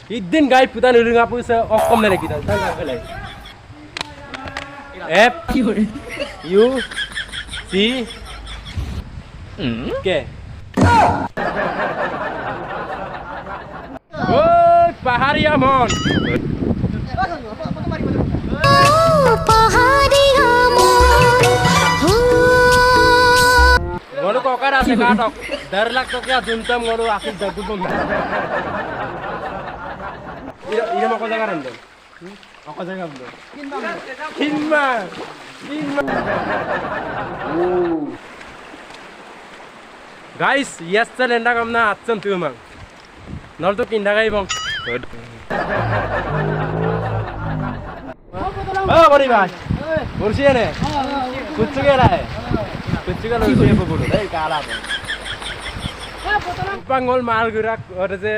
Idin guys putan udah ngapu se okom dari kita. Tangga kelai. F U C K. Oh, pahari amon. Ngolu kokar ase katok. Darlak to kya juntam ngolu akhir jagut bom. Ira mau kota karan dong. Aku jangan dong. Hinma. Guys, yesterday ndak amna atsan tu mang. Nol to kinda gai bang. Oh, bari bhai. Kursi ne. कुछ गेला है कुछ गेला उसे बोलो नहीं काला पंगोल माल गुराक और जे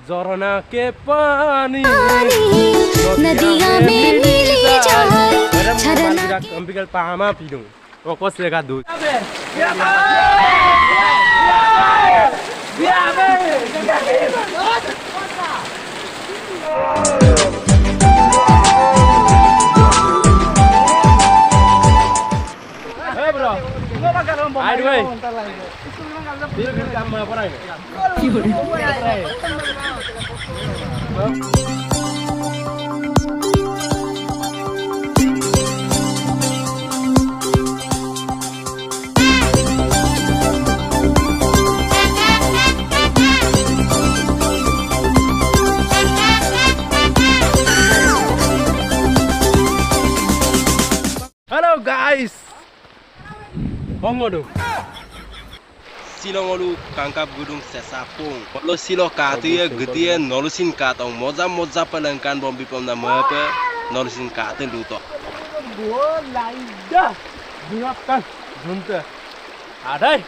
जोरना के पानी नदिया में मिली जहर झरना अंबिकल पामा पीदूं वो कोस लेगा दूध Ayo gue. Biar kamu apa lagi? Halo guys. Hongodo. Silongolu kangkap gudung sesapung. Lo silo katuya gede nolusin katong moza pelengkan bombi pom nama apa nolusin kateng luto. Gua laida. Buatkan junta. Adai.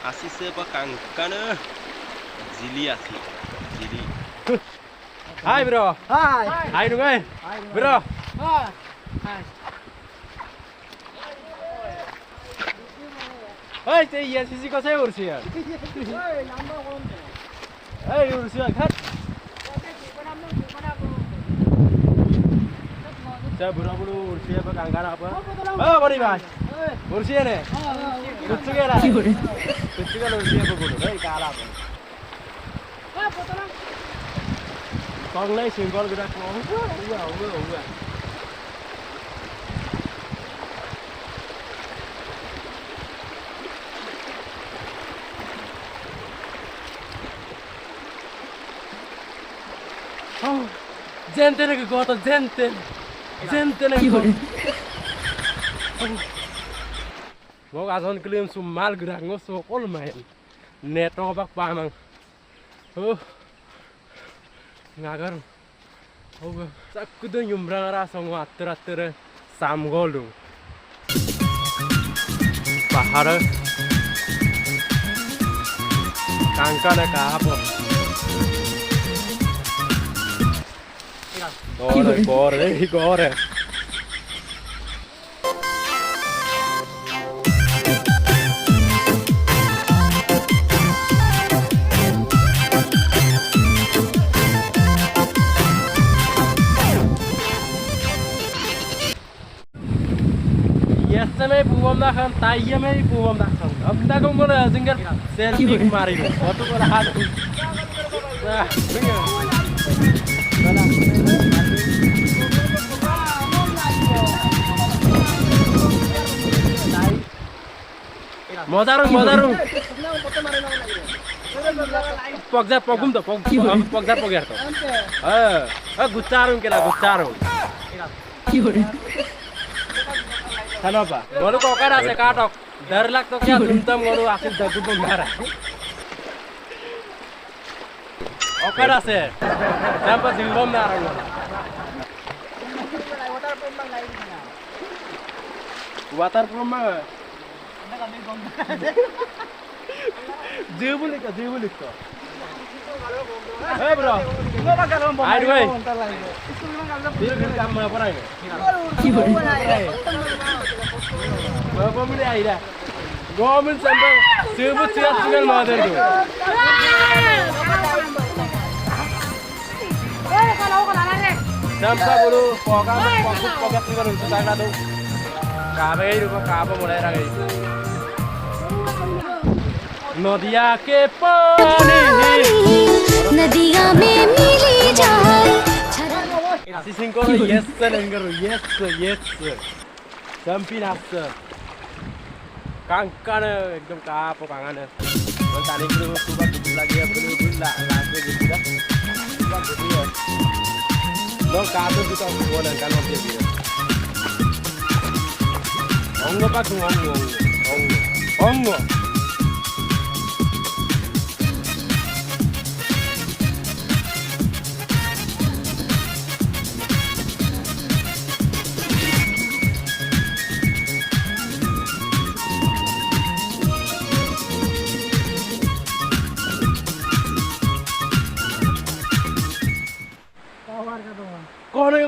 Asis apa kangkana? Zili asi. Zili. Hai bro. Hai. Hai dong bro. Hai. Hai. Hei, saya sisi kau saya urusnya. Hei, lama kom. Hei, urusnya kan. Saya buru-buru urusnya apa kangkara apa? Oh, bari bhai. Urusnya ne. Kuch gela. Kuch gela urusnya apa bulu? Hei, kala apa? Ah, potong. Kong lai singgol gerak mau. Uga. Oh, gente que gosta, gente que gosta. Mau azon kelim sumal gerak ngoso kol main. Neto bak pamang. Oh, ngagar. Oh, sakkudo nyumbrang rasa ngater samgolu. Pahar. Kangkana ka apa? Corre. Yes, मैं बुआम ना खान ताइये में बुआम ना खान अब तक उनको ना ginger selfie मारी लो photo को हाथ Modarung. Pogjar pogum to, pogjar to. Gucarung kena gucarung. Kenapa? Ngolu kokar ase katok. Darlak to kya juntam ngolu akhir jagut bom marah. Kokar ase. Sampai dilbom narang. Water pump mah. Jebulik to. Hei bro. Ayo gue. Biar kamu apa lagi? Bapak mulai aida. Government sampai sebut siap tinggal mother tu. Sampai bulu pokok pokok ni baru tu tangga tu. Kabe itu kabe mulai rangai. नदिया के पानी नदिया में मिली जाए सिंह को yes करो yes sampai nafsu kangkan एकदम kapo kangen tadi belum coba lagi belum lagi gitu dah coba gitu ya lo kapo kita boleh kan dia dia ongo pak ongo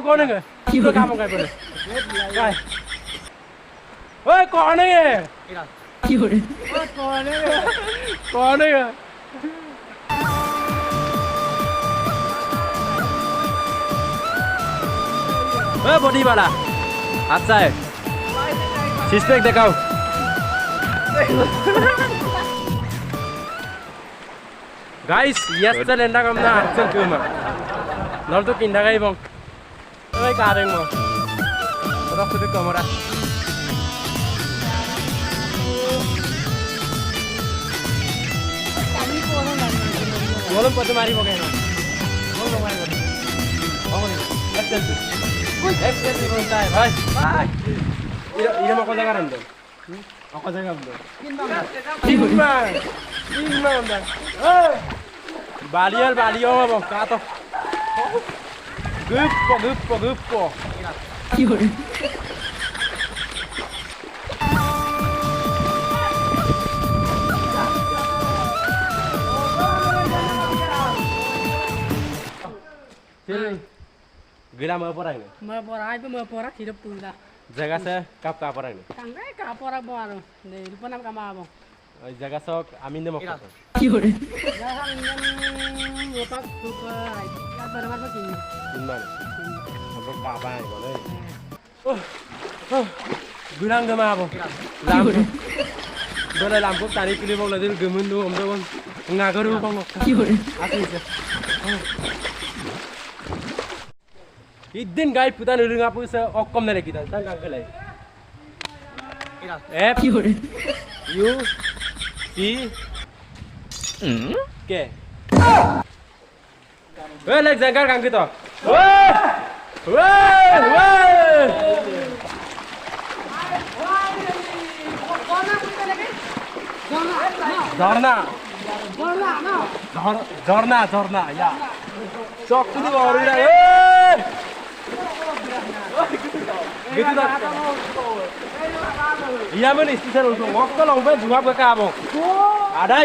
कौन है किधर काम कर बोले काय ओए कौन है क्यों रे कौन है ओए बॉडी वाला अच्छा है सिक्स पैक दिखाओ गाइस यस लेंडा कमना एक्शन क्यों नल तो किंदा गई बंग Oi kareng mo. Ora kudu kamera. Bolong pada mari mo kayo. Bolong mari mo. Bolong. Excellent mo tayo. Bye. Bye. Ira mo ko jagaran do. Ako jagam do. Kinma. Oi. Balial mo ka to. Guppo. Yun. Gila mau apa orang ni? Mau apa hidup tu dah. Jaga saya kap orang ni. Tanggai kap orang baru. Ni lupa nama kamu apa? Jaga sok amin deh mau. Yun. Jangan yang lupa lupa. Apa nama begini? Gimana? Apa apa ni boleh? Gulang gama apa? Lampu. Boleh lampu tadi pilih mau lagi gemun tu om tu kan ngagaru bang. Yun. Asal je. Idin guy putan ulang apa se okom nere kita, tangga kelai. F U C K. Lek jangkar kang kita. Zorna, ya. Sok tu baru dah. Gitu dah. Iya mana istilah untuk waktu lomba juga berkah bang. Ada.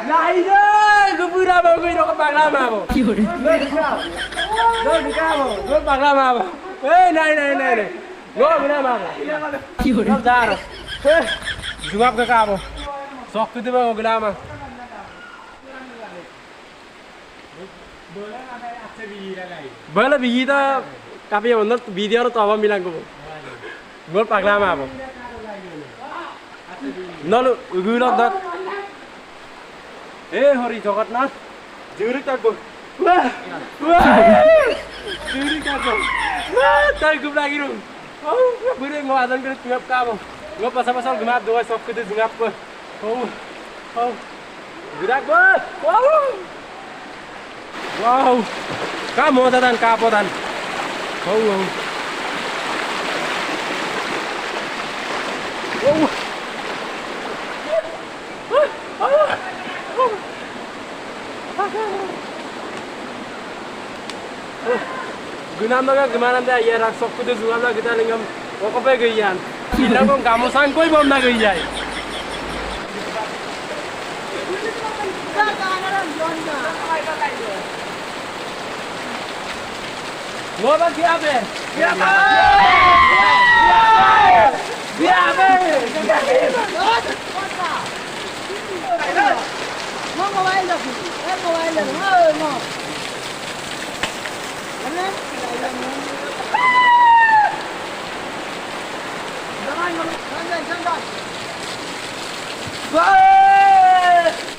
Naida, gubura bang, gue nak pagla mah bang. Gue pagla mah bang. Nai. Gue mana mah bang. Gue dar. Juga berkah bang. Sok tu bang, gue lama. Boleh biji tu, tapi yang mana video tu apa bilang aku? Gue pagla mah bang. Nalu, gue nak dah. Hari jokat nas, juri tak bu. Wah, juri tak bu. Wah, tak gue lagi tu. Oh, boleh mau azan kerja ngap kamu. Ngap pasal gemap dua sok kerja ngap bu. Oh, gerak bu. Wow, kamu tatan kapotan. Wow. Gunam naga gimana dah ya raksok kudu zungam naga kita lingam okope gaian. Ina kong kamu sangkoi bom naga ijai. Gua bagi apa? Biar mobile रखी ए mobile ले लो no अरे जवान जवान जवान